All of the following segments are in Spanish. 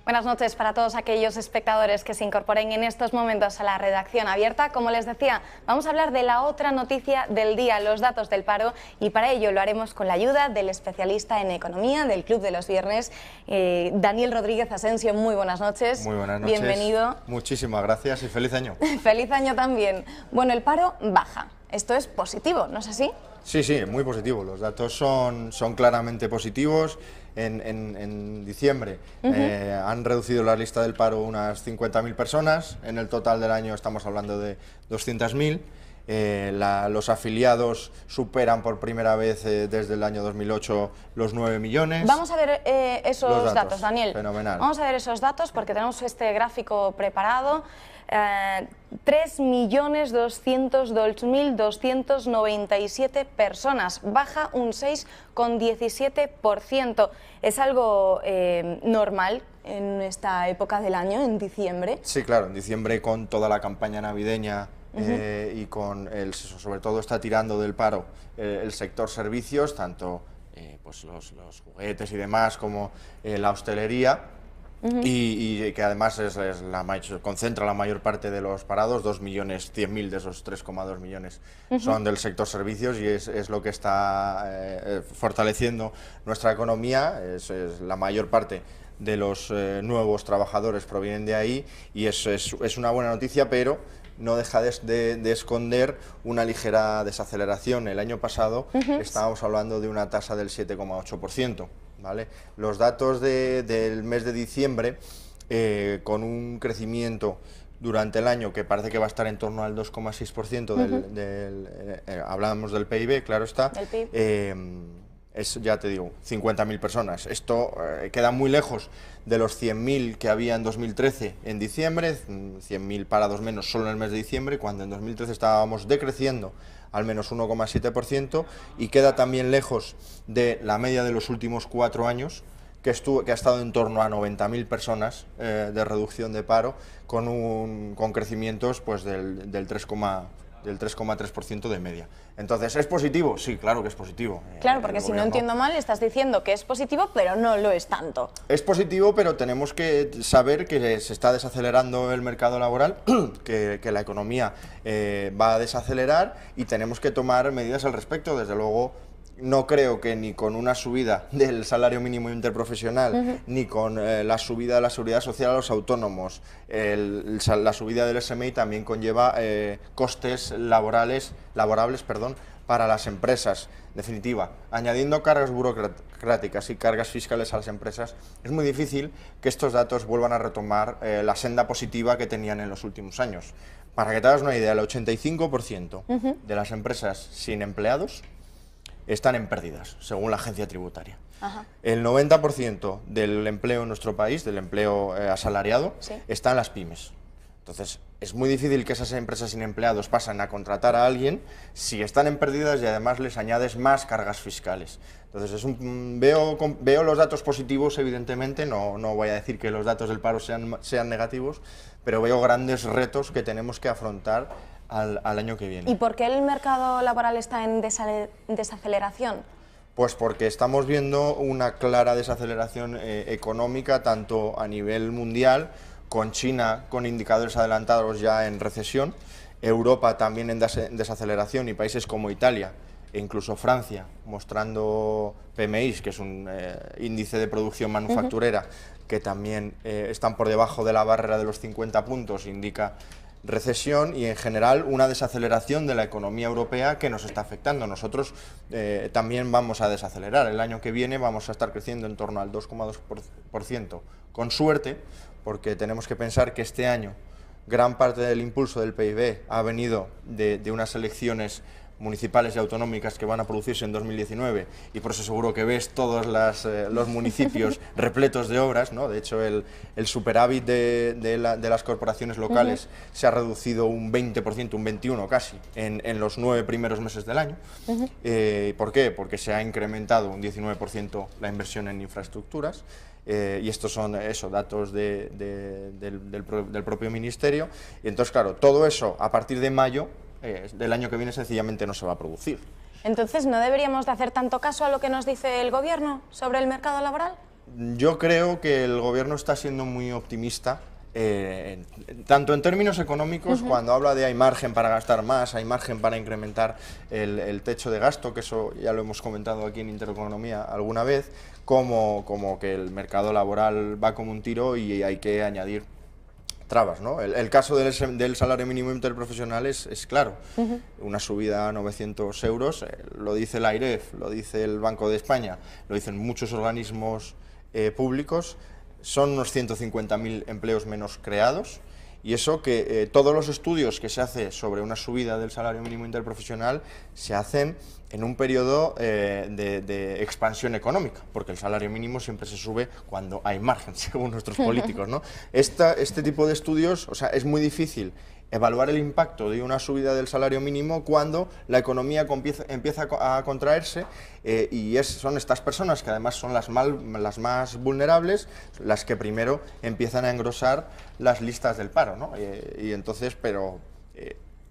Buenas noches para todos aquellos espectadores que se incorporen en estos momentos a la redacción abierta. Como les decía, vamos a hablar de la otra noticia del día, los datos del paro, y para ello lo haremos con la ayuda del especialista en economía del Club de los Viernes, Daniel Rodríguez Asensio. Muy buenas noches. Muy buenas noches. Bienvenido. Muchísimas gracias y feliz año. Feliz año también. Bueno, el paro baja. Esto es positivo, ¿no es así? Sí, muy positivo. Los datos son claramente positivos. En diciembre han reducido la lista del paro unas 50.000 personas. En el total del año estamos hablando de 200.000. Los afiliados superan por primera vez desde el año 2008 los 9 millones. Vamos a ver esos datos, Daniel. Fenomenal. Vamos a ver esos datos porque tenemos este gráfico preparado. 3.202.297 personas, baja un 6,17%. ¿Es algo normal en esta época del año, en diciembre? Sí, claro, en diciembre con toda la campaña navideña y con sobre todo está tirando del paro el sector servicios, tanto pues los juguetes y demás como la hostelería. Y que además concentra la mayor parte de los parados, 2.100.000 de esos 3,2 millones son del sector servicios, y es lo que está fortaleciendo nuestra economía. Es la mayor parte de los nuevos trabajadores provienen de ahí, y es una buena noticia, pero no deja de esconder una ligera desaceleración. El año pasado estábamos hablando de una tasa del 7,8%. ¿Vale? Los datos del mes de diciembre, con un crecimiento durante el año que parece que va a estar en torno al 2,6%, hablamos del PIB, claro está, es, ya te digo, 50.000 personas. Esto queda muy lejos de los 100.000 que había en 2013 en diciembre, 100.000 parados menos solo en el mes de diciembre, cuando en 2013 estábamos decreciendo al menos 1,7%, y queda también lejos de la media de los últimos 4 años, que ha estado en torno a 90.000 personas de reducción de paro, con crecimientos pues del 3,3% de media. Entonces, ¿es positivo? Sí, claro que es positivo. Claro, porque si no entiendo mal, estás diciendo que es positivo, pero no lo es tanto. Es positivo, pero tenemos que saber que se está desacelerando el mercado laboral, que la economía va a desacelerar, y tenemos que tomar medidas al respecto. Desde luego, no creo que ni con una subida del salario mínimo interprofesional, ni con la subida de la seguridad social a los autónomos, la subida del SMI también conlleva costes laborables para las empresas. En definitiva, añadiendo cargas burocráticas y cargas fiscales a las empresas, es muy difícil que estos datos vuelvan a retomar la senda positiva que tenían en los últimos años. Para que te hagas una idea, el 85% de las empresas sin empleados están en pérdidas, según la agencia tributaria. El 90% del empleo en nuestro país, del empleo asalariado, está en las pymes. Entonces, es muy difícil que esas empresas sin empleados pasen a contratar a alguien si están en pérdidas y además les añades más cargas fiscales. Entonces, veo los datos positivos, evidentemente, no voy a decir que los datos del paro sean negativos, pero veo grandes retos que tenemos que afrontar al año que viene. ¿Y por qué el mercado laboral está en desaceleración? Pues porque estamos viendo una clara desaceleración económica, tanto a nivel mundial, con China con indicadores adelantados ya en recesión, Europa también en desaceleración, y países como Italia e incluso Francia mostrando PMIs, que es un índice de producción manufacturera, que también están por debajo de la barrera de los 50 puntos, indica recesión, y en general una desaceleración de la economía europea que nos está afectando. Nosotros también vamos a desacelerar. El año que viene vamos a estar creciendo en torno al 2,2%, con suerte, porque tenemos que pensar que este año gran parte del impulso del PIB ha venido de unas elecciones municipales y autonómicas que van a producirse en 2019, y por eso seguro que ves todos los municipios repletos de obras, ¿no? De hecho, el superávit de las corporaciones locales se ha reducido un 20%, un 21% casi, en los 9 primeros meses del año. ¿Por qué? Porque se ha incrementado un 19% la inversión en infraestructuras. Y estos son datos del propio ministerio, y entonces, claro, todo eso a partir de mayo del año que viene sencillamente no se va a producir. Entonces, ¿no deberíamos de hacer tanto caso a lo que nos dice el Gobierno sobre el mercado laboral? Yo creo que el gobierno está siendo muy optimista, tanto en términos económicos, cuando habla de hay margen para gastar más, hay margen para incrementar el techo de gasto, que eso ya lo hemos comentado aquí en Intereconomía alguna vez, como que el mercado laboral va como un tiro y hay que añadir trabas, ¿no? El caso del salario mínimo interprofesional es claro. Una subida a 900 euros, lo dice la AIREF, lo dice el Banco de España, lo dicen muchos organismos públicos, son unos 150.000 empleos menos creados, y eso que todos los estudios que se hacen sobre una subida del salario mínimo interprofesional se hacen en un periodo de expansión económica, porque el salario mínimo siempre se sube cuando hay margen, según nuestros políticos, ¿no? Este tipo de estudios, o sea, es muy difícil evaluar el impacto de una subida del salario mínimo cuando la economía empieza a contraerse, y son estas personas que además son las más vulnerables, las que primero empiezan a engrosar las listas del paro, ¿no? Y entonces, pero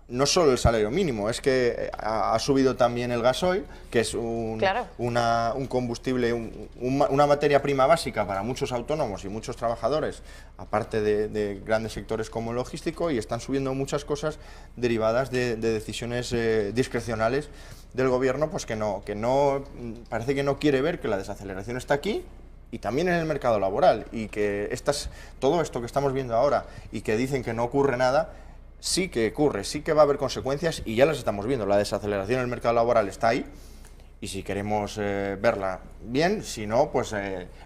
no solo el salario mínimo, es que ha subido también el gasoil, que es un combustible, una materia prima básica para muchos autónomos y muchos trabajadores, aparte de grandes sectores como el logístico, y están subiendo muchas cosas derivadas de decisiones discrecionales del gobierno, pues que parece que no quiere ver que la desaceleración está aquí, y también en el mercado laboral, y que todo esto que estamos viendo ahora y que dicen que no ocurre nada, sí que ocurre, sí que va a haber consecuencias, y ya las estamos viendo. La desaceleración en el mercado laboral está ahí, y si queremos verla bien, si no, pues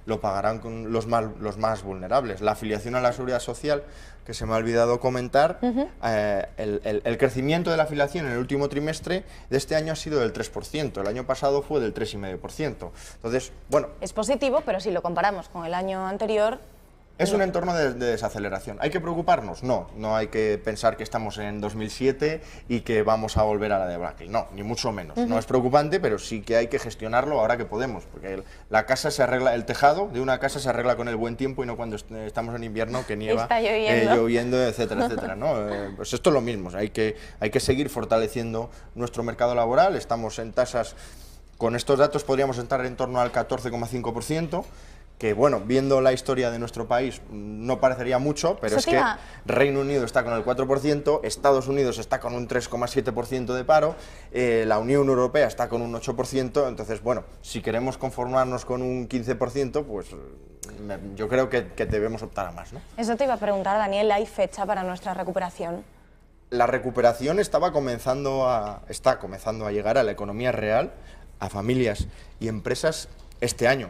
lo pagarán con los más vulnerables. La afiliación a la Seguridad Social, que se me ha olvidado comentar, el crecimiento de la afiliación en el último trimestre de este año ha sido del 3%, el año pasado fue del 3,5%. Entonces, bueno... Es positivo, pero si lo comparamos con el año anterior... ¿Es un entorno de desaceleración? ¿Hay que preocuparnos? No, no hay que pensar que estamos en 2007 y que vamos a volver a la debacle. No, ni mucho menos. No es preocupante, pero sí que hay que gestionarlo ahora que podemos, porque la casa se arregla, el tejado de una casa se arregla con el buen tiempo y no cuando estamos en invierno, que nieva, está lloviendo, etcétera, etcétera, ¿no? Pues esto es lo mismo. Hay que seguir fortaleciendo nuestro mercado laboral. Estamos en tasas, con estos datos podríamos estar en torno al 14,5%. Que bueno, viendo la historia de nuestro país no parecería mucho, pero es que Reino Unido está con el 4%, Estados Unidos está con un 3,7% de paro, la Unión Europea está con un 8%, entonces bueno, si queremos conformarnos con un 15%, pues yo creo que debemos optar a más, ¿no? Eso te iba a preguntar, Daniel, ¿hay fecha para nuestra recuperación? La recuperación está comenzando a llegar a la economía real, a familias y empresas este año.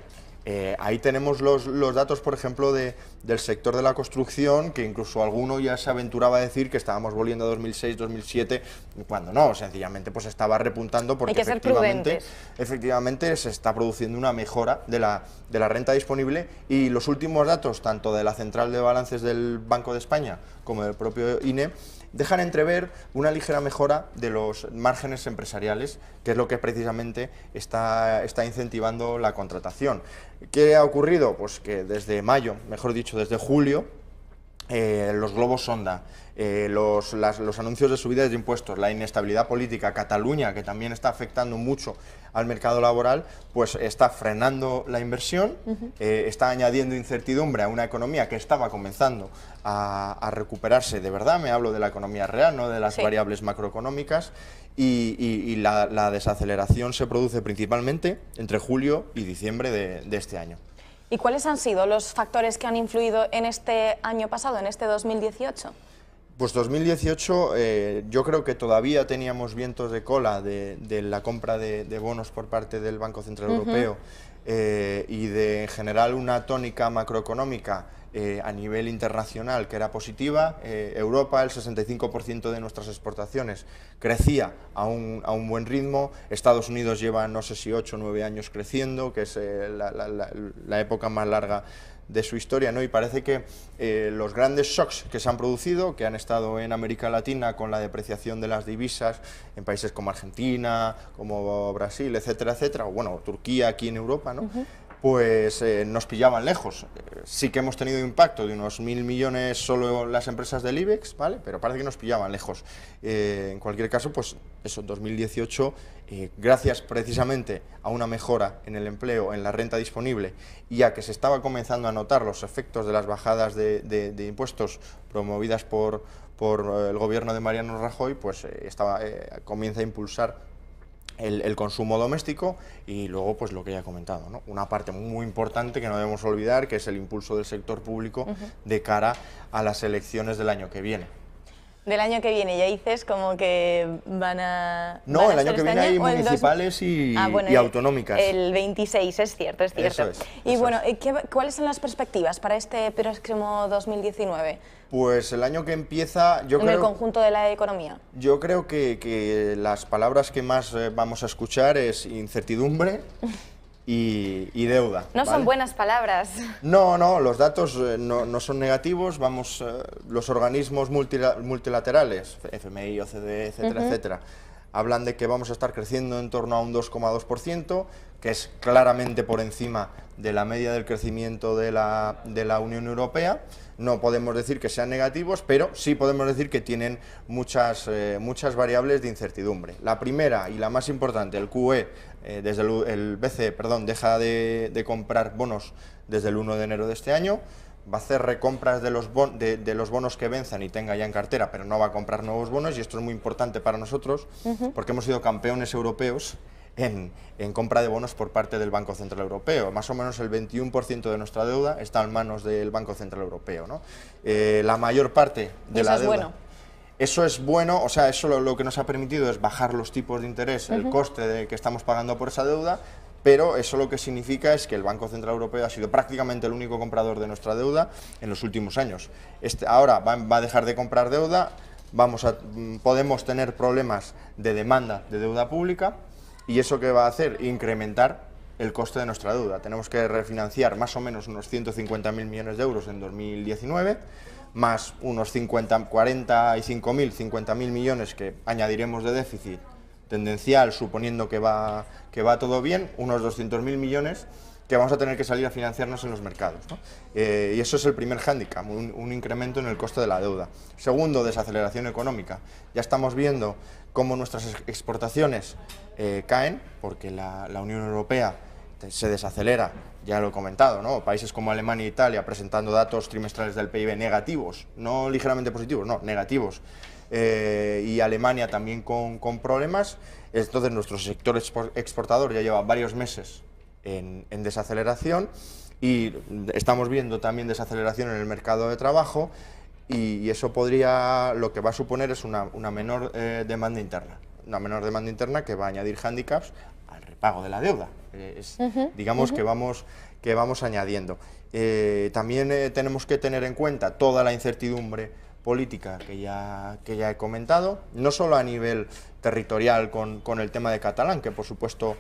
Ahí tenemos los datos, por ejemplo, del sector de la construcción, que incluso alguno ya se aventuraba a decir que estábamos volviendo a 2006, 2007, cuando no, sencillamente pues estaba repuntando porque efectivamente se está produciendo una mejora de la renta disponible, y los últimos datos, tanto de la Central de Balances del Banco de España como del propio INE, dejan entrever una ligera mejora de los márgenes empresariales, que es lo que precisamente está incentivando la contratación. ¿Qué ha ocurrido? Pues que desde mayo, mejor dicho, desde julio, los globos sonda, los anuncios de subidas de impuestos, la inestabilidad política, Cataluña, que también está afectando mucho al mercado laboral, pues está frenando la inversión, está añadiendo incertidumbre a una economía que estaba comenzando a recuperarse de verdad. Me hablo de la economía real, no de las variables macroeconómicas, y la desaceleración se produce principalmente entre julio y diciembre de este año. ¿Y cuáles han sido los factores que han influido en este año pasado, en este 2018? Pues 2018 yo creo que todavía teníamos vientos de cola de la compra de bonos por parte del Banco Central Europeo, y de en general una tónica macroeconómica a nivel internacional que era positiva. Europa, el 65% de nuestras exportaciones crecía a un buen ritmo. Estados Unidos lleva no sé si 8 o 9 años creciendo, que es la época más larga de su historia, ¿no? Y parece que los grandes shocks que se han producido, que han estado en América Latina con la depreciación de las divisas en países como Argentina, como Brasil, etcétera, etcétera, o bueno, Turquía aquí en Europa, ¿no? Pues nos pillaban lejos. sí que hemos tenido impacto de unos 1.000 millones solo las empresas del IBEX, ¿vale? Pero parece que nos pillaban lejos. En cualquier caso, pues eso, 2018, gracias precisamente a una mejora en el empleo, en la renta disponible, y a que se estaba comenzando a notar los efectos de las bajadas de impuestos promovidas por el gobierno de Mariano Rajoy, pues comienza a impulsar el consumo doméstico y luego pues lo que ya he comentado, ¿no? Una parte muy importante que no debemos olvidar, que es el impulso del sector público de cara a las elecciones del año que viene. Del año que viene, ya dices como que van a... No, ¿van a el año ser que este viene hay año o el municipales y autonómicas. El 26, es cierto, es cierto. Eso es, y eso bueno, ¿cuáles son las perspectivas para este próximo 2019? Pues el año que empieza, en el conjunto de la economía. Yo creo que las palabras que más vamos a escuchar es incertidumbre y deuda. No, ¿vale? Son buenas palabras. No, los datos no son negativos. Los organismos multilaterales, FMI, OCDE, etcétera, etcétera, hablan de que vamos a estar creciendo en torno a un 2,2%, que es claramente por encima de la media del crecimiento de la Unión Europea. No podemos decir que sean negativos, pero sí podemos decir que tienen muchas variables de incertidumbre. La primera y la más importante, el QE, desde el BCE, deja de comprar bonos desde el 1 de enero de este año. Va a hacer recompras de los bonos que venzan y tenga ya en cartera, pero no va a comprar nuevos bonos, y esto es muy importante para nosotros porque hemos sido campeones europeos en compra de bonos por parte del Banco Central Europeo. Más o menos el 21% de nuestra deuda está en manos del Banco Central Europeo, ¿no? La mayor parte de la deuda... Bueno. Eso es bueno, o sea, eso lo que nos ha permitido es bajar los tipos de interés, el coste que estamos pagando por esa deuda, pero eso lo que significa es que el Banco Central Europeo ha sido prácticamente el único comprador de nuestra deuda en los últimos años. Ahora va a dejar de comprar deuda, podemos tener problemas de demanda de deuda pública, y eso ¿qué va a hacer? Incrementar el coste de nuestra deuda. Tenemos que refinanciar más o menos unos 150.000 millones de euros en 2019, más unos 50.000 millones que añadiremos de déficit tendencial, suponiendo que va todo bien, unos 200.000 millones que vamos a tener que salir a financiarnos en los mercados, ¿no? Y eso es el primer hándicap, un incremento en el coste de la deuda. Segundo, desaceleración económica. Ya estamos viendo cómo nuestras exportaciones caen, porque la Unión Europea se desacelera, ya lo he comentado, ¿no? Países como Alemania e Italia presentando datos trimestrales del PIB negativos, no ligeramente positivos, no, negativos. Y Alemania también con problemas. Entonces nuestro sector exportador ya lleva varios meses en desaceleración, y estamos viendo también desaceleración en el mercado de trabajo, y eso lo que va a suponer es una menor demanda interna, que va a añadir hándicaps al repago de la deuda. Digamos que vamos añadiendo. También tenemos que tener en cuenta toda la incertidumbre política que ya he comentado, no solo a nivel territorial con el tema de Catalán, que por supuesto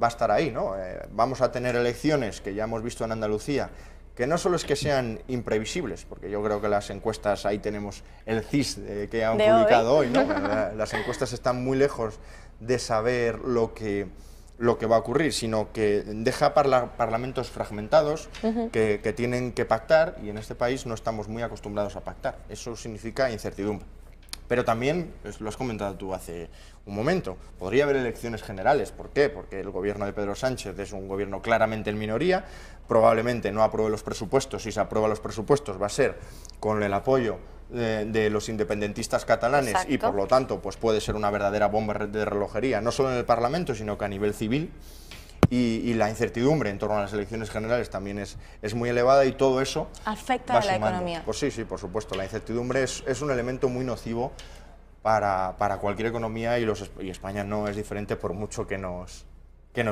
va a estar ahí, ¿no? Vamos a tener elecciones que ya hemos visto en Andalucía, que no solo es que sean imprevisibles, porque yo creo que las encuestas, ahí tenemos el CIS que han publicado hoy, ¿no? Las encuestas están muy lejos de saber lo que va a ocurrir, sino que deja parlamentos fragmentados que tienen que pactar, y en este país no estamos muy acostumbrados a pactar. Eso significa incertidumbre. Pero también, lo has comentado tú hace un momento, podría haber elecciones generales. ¿Por qué? Porque el gobierno de Pedro Sánchez es un gobierno claramente en minoría, probablemente no apruebe los presupuestos. Si se aprueban los presupuestos va a ser con el apoyo de los independentistas catalanes. Exacto. Y por lo tanto pues puede ser una verdadera bomba de relojería, no solo en el Parlamento, sino que a nivel civil. Y la incertidumbre en torno a las elecciones generales también es muy elevada, y todo eso afecta a la economía. Pues sí, por supuesto, la incertidumbre es un elemento muy nocivo para cualquier economía, y España no es diferente, por mucho que nos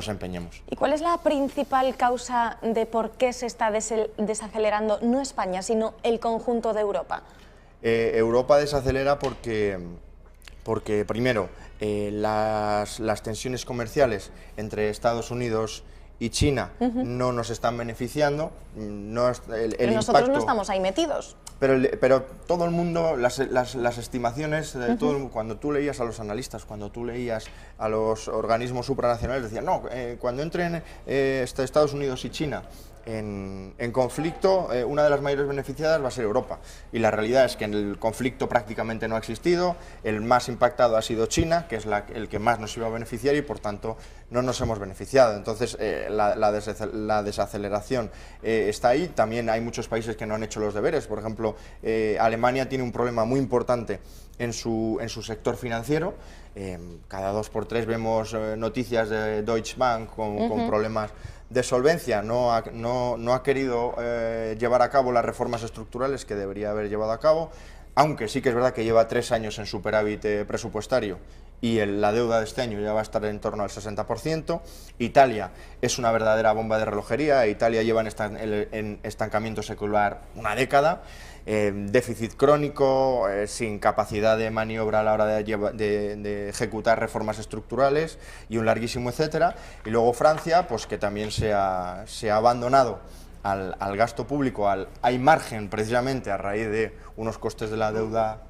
empeñemos. ¿Y cuál es la principal causa de por qué se está desacelerando, no España, sino el conjunto de Europa? Europa desacelera porque primero, las tensiones comerciales entre Estados Unidos y China no nos están beneficiando. Pero nosotros no estamos ahí metidos. Pero todo el mundo, las estimaciones, cuando tú leías a los analistas, cuando tú leías a los organismos supranacionales, decían, no, cuando entren Estados Unidos y China en conflicto, una de las mayores beneficiadas va a ser Europa. Y la realidad es que en el conflicto prácticamente no ha existido, el más impactado ha sido China, que es el que más nos iba a beneficiar y por tanto no nos hemos beneficiado. Entonces la desaceleración está ahí. También hay muchos países que no han hecho los deberes. Por ejemplo, Alemania tiene un problema muy importante en su sector financiero. Cada 2 por 3 vemos noticias de Deutsche Bank con problemas de solvencia. No ha querido llevar a cabo las reformas estructurales que debería haber llevado a cabo, aunque sí que es verdad que lleva 3 años en superávit presupuestario y la deuda de este año ya va a estar en torno al 60%. Italia es una verdadera bomba de relojería. Italia lleva en estancamiento secular una década, déficit crónico, sin capacidad de maniobra a la hora de ejecutar reformas estructurales y un larguísimo etcétera. Y luego Francia, pues que también se ha abandonado al gasto público, hay margen precisamente a raíz de unos costes de la deuda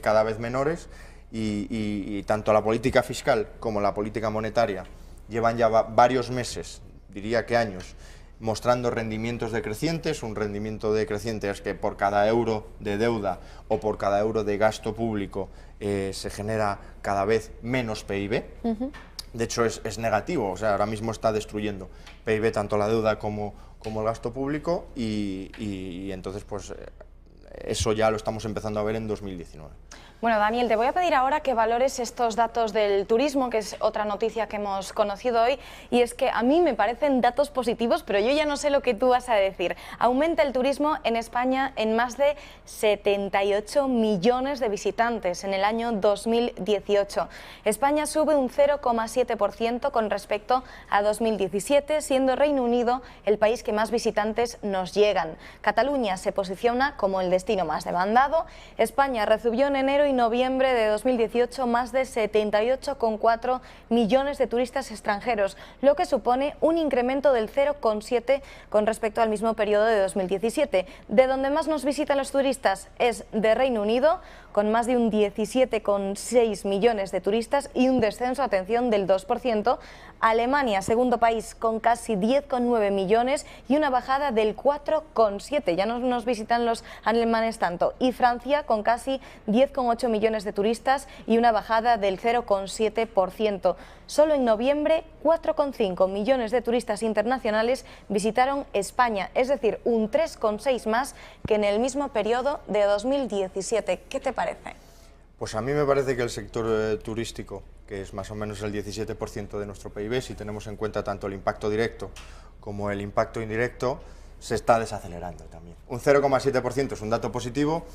cada vez menores. Y tanto la política fiscal como la política monetaria llevan ya varios meses, diría que años, mostrando rendimientos decrecientes. Un rendimiento decreciente es que por cada euro de deuda o por cada euro de gasto público se genera cada vez menos PIB. De hecho es negativo, o sea, ahora mismo está destruyendo PIB tanto la deuda como el gasto público y entonces pues eso ya lo estamos empezando a ver en 2019. Bueno, Daniel, te voy a pedir ahora que valores estos datos del turismo, que es otra noticia que hemos conocido hoy, y es que a mí me parecen datos positivos, pero yo ya no sé lo que tú vas a decir. Aumenta el turismo en España en más de 78 millones de visitantes en el año 2018. España sube un 0,7% con respecto a 2017, siendo Reino Unido el país que más visitantes nos llegan. Cataluña se posiciona como el destino más demandado. España recibió en enero y noviembre de 2018 más de 78,4 millones de turistas extranjeros, lo que supone un incremento del 0,7 con respecto al mismo periodo de 2017. De donde más nos visitan los turistas es de Reino Unido, con más de un 17,6 millones de turistas y un descenso, atención, del 2%. Alemania, segundo país, con casi 10,9 millones y una bajada del 4,7. Ya no nos visitan los alemanes tanto. Y Francia, con casi 10,8 millones de turistas y una bajada del 0,7%. Solo en noviembre, 4,5 millones de turistas internacionales visitaron España, es decir, un 3,6 más que en el mismo periodo de 2017. ¿Qué te parece? Pues a mí me parece que el sector turístico, que es más o menos el 17% de nuestro PIB, si tenemos en cuenta tanto el impacto directo como el impacto indirecto, se está desacelerando también. Un 0,7% es un dato positivo.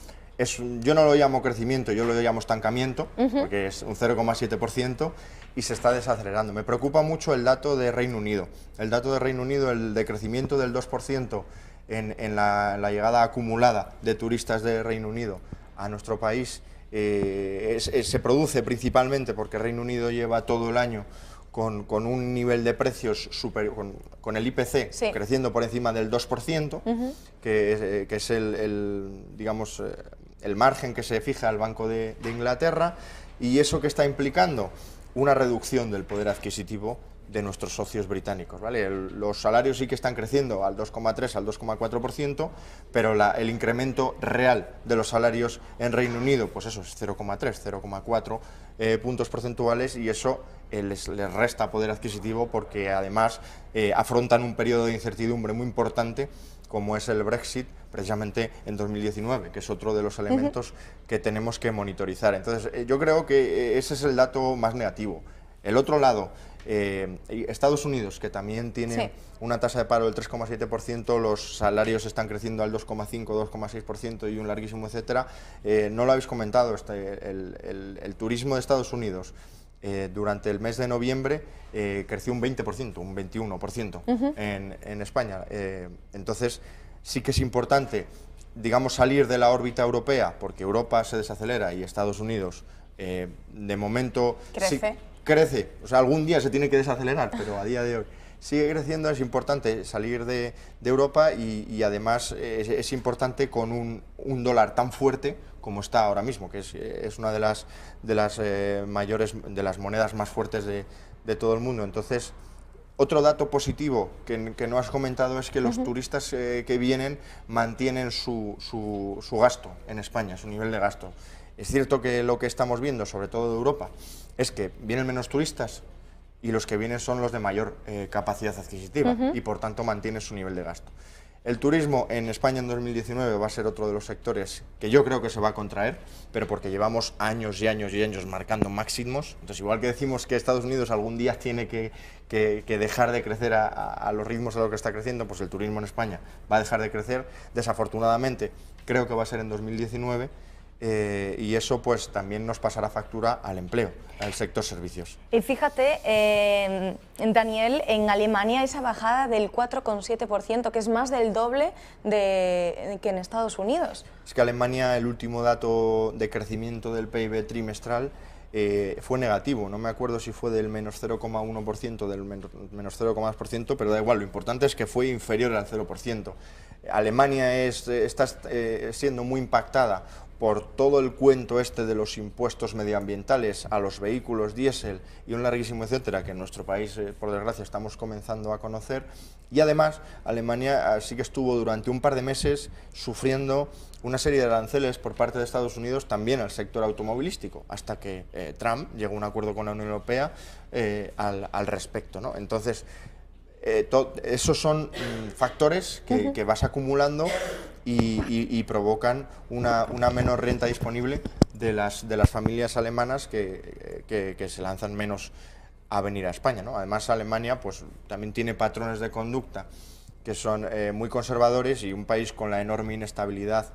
Yo no lo llamo crecimiento, yo lo llamo estancamiento, porque es un 0,7% y se está desacelerando. Me preocupa mucho el dato de Reino Unido. El dato de Reino Unido, el decrecimiento del 2% en la llegada acumulada de turistas de Reino Unido a nuestro país, se produce principalmente porque Reino Unido lleva todo el año con un nivel de precios superior, con el IPC creciendo por encima del 2%, que es digamos, el margen que se fija el Banco de Inglaterra, y eso que está implicando una reducción del poder adquisitivo de nuestros socios británicos, ¿vale? Los salarios sí que están creciendo al 2,3, al 2,4%, pero el incremento real de los salarios en Reino Unido, pues eso es 0,3, 0,4 puntos porcentuales, y eso les resta poder adquisitivo porque además afrontan un periodo de incertidumbre muy importante como es el Brexit, precisamente en 2019, que es otro de los elementos que tenemos que monitorizar. Entonces, yo creo que ese es el dato más negativo. El otro lado, Estados Unidos, que también tiene una tasa de paro del 3,7%, los salarios están creciendo al 2,5, 2,6% y un larguísimo etcétera. No lo habéis comentado, el turismo de Estados Unidos durante el mes de noviembre creció un 20%, un 21% en España. Entonces, sí que es importante, digamos, salir de la órbita europea, porque Europa se desacelera y Estados Unidos, de momento, crece. Crece, o sea, algún día se tiene que desacelerar, pero a día de hoy sigue creciendo, es importante salir de Europa y además es importante con un dólar tan fuerte como está ahora mismo, que es una de las mayores, de las monedas más fuertes de todo el mundo. Entonces, otro dato positivo que no has comentado es que los turistas que vienen mantienen su gasto en España, su nivel de gasto. Es cierto que lo que estamos viendo, sobre todo de Europa, es que vienen menos turistas y los que vienen son los de mayor capacidad adquisitiva y por tanto mantienen su nivel de gasto. El turismo en España en 2019 va a ser otro de los sectores que yo creo que se va a contraer, pero porque llevamos años y años y años marcando máximos. Entonces, igual que decimos que Estados Unidos algún día tiene que dejar de crecer a los ritmos a los que está creciendo, pues el turismo en España va a dejar de crecer. Desafortunadamente, creo que va a ser en 2019. Y eso pues también nos pasará factura al empleo, al sector servicios. Y fíjate, Daniel, en Alemania esa bajada del 4,7%, que es más del doble que en Estados Unidos. Es que Alemania, el último dato de crecimiento del PIB trimestral fue negativo, no me acuerdo si fue del menos 0,1%, del menos 0,2%, pero da igual, lo importante es que fue inferior al 0%. Alemania está siendo muy impactada por todo el cuento este de los impuestos medioambientales a los vehículos diésel y un larguísimo etcétera que en nuestro país, por desgracia, estamos comenzando a conocer. Y además, Alemania sí que estuvo durante un par de meses sufriendo una serie de aranceles por parte de Estados Unidos también al sector automovilístico, hasta que Trump llegó a un acuerdo con la Unión Europea al respecto, ¿no? Entonces, esos son factores que vas acumulando y provocan una menor renta disponible de las familias alemanas que se lanzan menos a venir a España, ¿no? Además, Alemania pues, también tiene patrones de conducta que son muy conservadores y un país con la enorme inestabilidad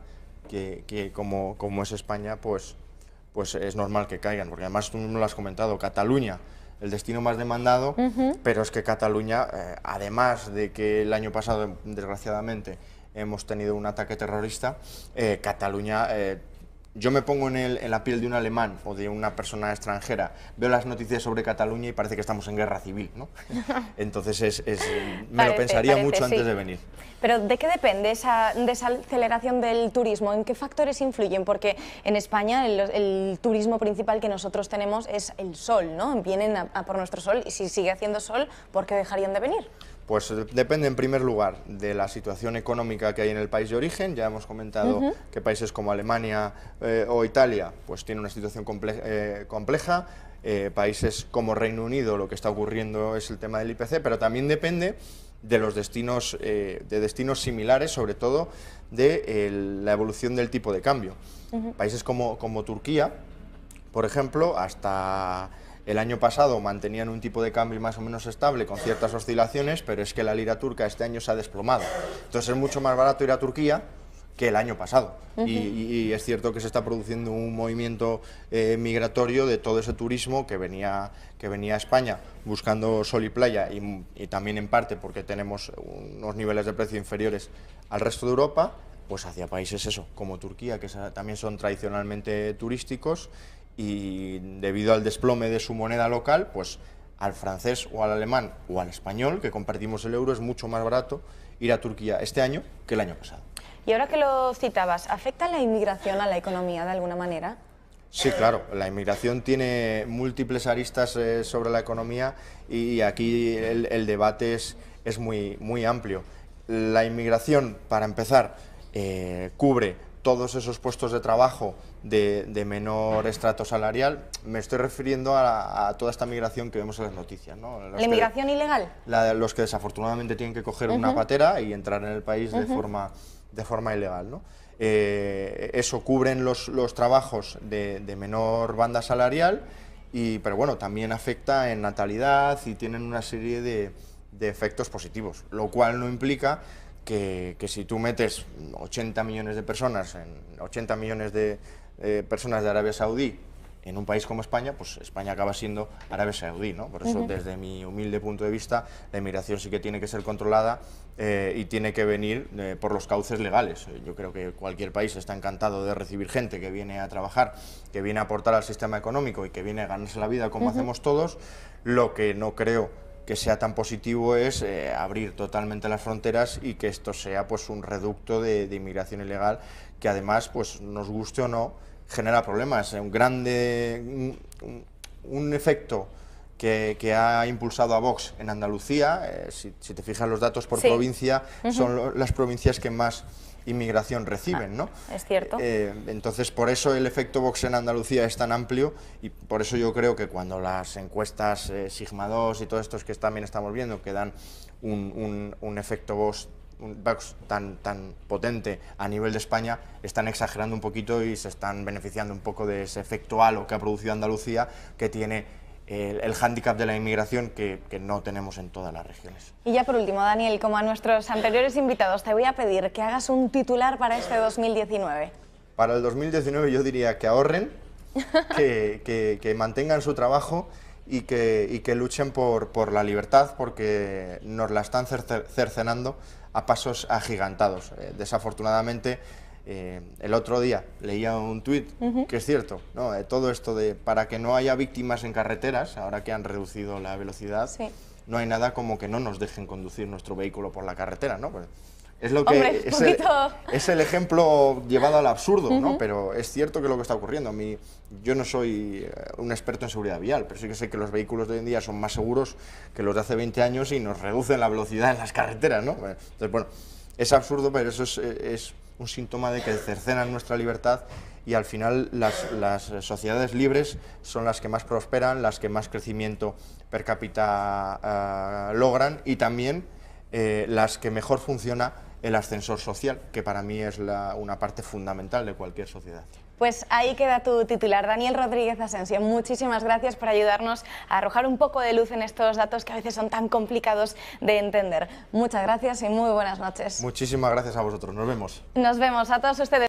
como es España, pues es normal que caigan, porque además tú no lo has comentado, Cataluña, el destino más demandado, pero es que Cataluña, además de que el año pasado, desgraciadamente, hemos tenido un ataque terrorista, Cataluña, yo me pongo en la piel de un alemán o de una persona extranjera, veo las noticias sobre Cataluña y parece que estamos en guerra civil, ¿no? Entonces me lo pensaría mucho antes de venir. Pero ¿de qué depende esa aceleración del turismo? ¿En qué factores influyen? Porque en España el turismo principal que nosotros tenemos es el sol, ¿no? Vienen a por nuestro sol y si sigue haciendo sol, ¿por qué dejarían de venir? Pues depende en primer lugar de la situación económica que hay en el país de origen. Ya hemos comentado que países como Alemania o Italia pues tienen una situación compleja. Países como Reino Unido, lo que está ocurriendo es el tema del IPC, pero también depende de los destinos, similares, sobre todo de la evolución del tipo de cambio. Países como Turquía, por ejemplo, hasta el año pasado mantenían un tipo de cambio más o menos estable, con ciertas oscilaciones, pero es que la lira turca este año se ha desplomado. Entonces es mucho más barato ir a Turquía que el año pasado. Y es cierto que se está produciendo un movimiento migratorio de todo ese turismo que venía a España buscando sol y playa y también en parte porque tenemos unos niveles de precio inferiores al resto de Europa, pues hacia países como Turquía, que también son tradicionalmente turísticos, y debido al desplome de su moneda local, pues al francés o al alemán o al español, que compartimos el euro, es mucho más barato ir a Turquía este año que el año pasado. Y ahora que lo citabas, ¿afecta la inmigración a la economía de alguna manera? Sí, claro, la inmigración tiene múltiples aristas sobre la economía y aquí el debate es muy amplio. La inmigración, para empezar, cubre todos esos puestos de trabajo de menor estrato salarial. Me estoy refiriendo a toda esta migración que vemos en las noticias, ¿no? ¿La inmigración ilegal? Los que desafortunadamente tienen que coger una patera y entrar en el país de forma ilegal, ¿no? Eso cubren los trabajos de menor banda salarial, pero bueno, también afecta en natalidad y tienen una serie de efectos positivos, lo cual no implica que si tú metes 80 millones de personas, 80 millones de personas de Arabia Saudí en un país como España, pues España acaba siendo Arabia Saudí, ¿no? Por eso, desde mi humilde punto de vista, la inmigración sí que tiene que ser controlada y tiene que venir por los cauces legales. Yo creo que cualquier país está encantado de recibir gente que viene a trabajar, que viene a aportar al sistema económico y que viene a ganarse la vida como hacemos todos. Lo que no creo que sea tan positivo es abrir totalmente las fronteras y que esto sea pues un reducto de inmigración ilegal que además, pues nos guste o no, genera problemas. Un efecto que ha impulsado a Vox en Andalucía, si te fijas los datos por provincia, son las provincias que más inmigración reciben, ¿no? Es cierto. Entonces, por eso el efecto Vox en Andalucía es tan amplio y por eso yo creo que cuando las encuestas Sigma 2 y todo esto que también estamos viendo, que dan un efecto Vox tan potente a nivel de España, están exagerando un poquito y se están beneficiando un poco de ese efecto halo que ha producido Andalucía, que tiene el hándicap de la inmigración que no tenemos en todas las regiones. Y ya por último, Daniel, como a nuestros anteriores invitados, te voy a pedir que hagas un titular para este 2019. Para el 2019 yo diría que ahorren, que mantengan su trabajo y que luchen por la libertad, porque nos la están cercenando a pasos agigantados. Desafortunadamente, el otro día leía un tuit que es cierto, ¿no? Todo esto de para que no haya víctimas en carreteras, ahora que han reducido la velocidad, no hay nada como que no nos dejen conducir nuestro vehículo por la carretera, ¿no? Pues es lo que Hombre, es el ejemplo llevado al absurdo, ¿no? Pero es cierto que es lo que está ocurriendo. Yo no soy un experto en seguridad vial, pero sí que sé que los vehículos de hoy en día son más seguros que los de hace 20 años y nos reducen la velocidad en las carreteras, ¿no? Entonces, bueno, es absurdo, pero eso es un síntoma de que cercenan nuestra libertad y al final las sociedades libres son las que más prosperan, las que más crecimiento per cápita logran y también las que mejor funciona el ascensor social, que para mí es una parte fundamental de cualquier sociedad. Pues ahí queda tu titular, Daniel Rodríguez Asensio. Muchísimas gracias por ayudarnos a arrojar un poco de luz en estos datos que a veces son tan complicados de entender. Muchas gracias y muy buenas noches. Muchísimas gracias a vosotros. Nos vemos. Nos vemos a todos ustedes.